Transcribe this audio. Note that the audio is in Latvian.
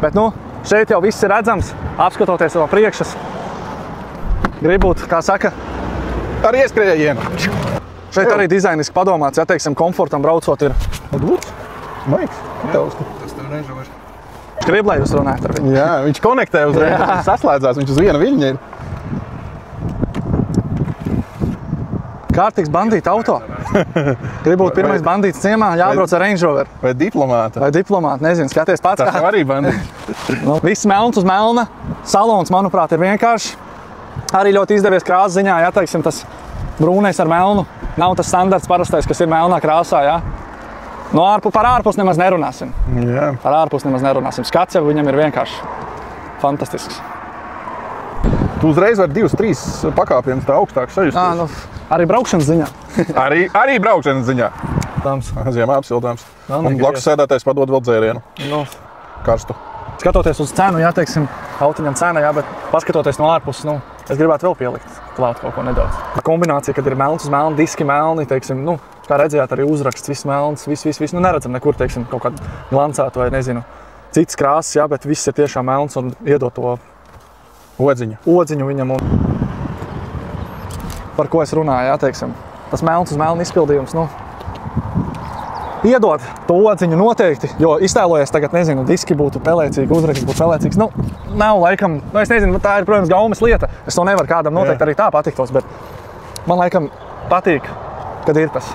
Bet, nu, šeit jau viss ir redzams, apskatoties no priekšas. Gribūt, kā saka, Ar ieskrējienu. šeit arī dizainiski padomāts, ja, teiksim, komfortam braucot ir. Maiks. Tas tev nežoši. Grib, lai jūs runājat ar viņu. Jā, viņš konektē uzreiz, viņš saslēdzās, viņš uz viena viļņa ir. Kārtīgs bandīta auto. Gribūt pirmais bandīts ciemā, jābrauc ar Range Rover. Vai diplomāta. Vai diplomāti, nezinu, skaties pats. Tas jau arī bandīts. Nu, viss melns uz melna. Salons, manuprāt, ir vienkārši. Arī ļoti izdevies krāsas ziņā, ja, teiksim, tas brūnais ar melnu. Nav tas standarts parastais, kas ir melnā krāsā, ja. No par ārpus nemaz nerunāsim. Jā. Par ārpus nemaz nerunāsim. Skats jau viņam ir vienkārši fantastisks. Tu uzreiz vari 2-3 pakāpienus tā augstāk sajusties. Nu, arī braukšanas ziņā. Arī braukšanas ziņā. Tams. Ziemā apsiltams. Un negribas. blakus sēdētājs padod vēl dzērienu. Nu, Karstu. skatoties uz cenu, jā, teiksim, autiņam cena, jā, bet paskatoties no ārpuses, nu, es gribētu vēl pielikt klāt kaut ko nedaudz. Kombinācija, kad ir melns uz melnu, diski melni, teiksim, nu, kā redzējāt, arī uzraksts, viss melns, viss, nu, neredzam nekur, teiksim, kaut kādu glancētu vai, nezinu, citas krāsas, jā, bet viss ir tiešām melns un iedot to odziņu viņam un par ko es runāju, jā, teiksim, tas melns uz melnu izpildījums, nu, iedod to odziņu noteikti, jo iztēlojies tagad, nezinu, diski būtu pelēcīgi, uzraksts būtu pelēcīgs, nu, nav laikam, nu, es nezinu, tā ir, protams, gaumes lieta, es to nevaru kādam noteikti arī tā patiktos, bet man laikam patīk, kad ir tas.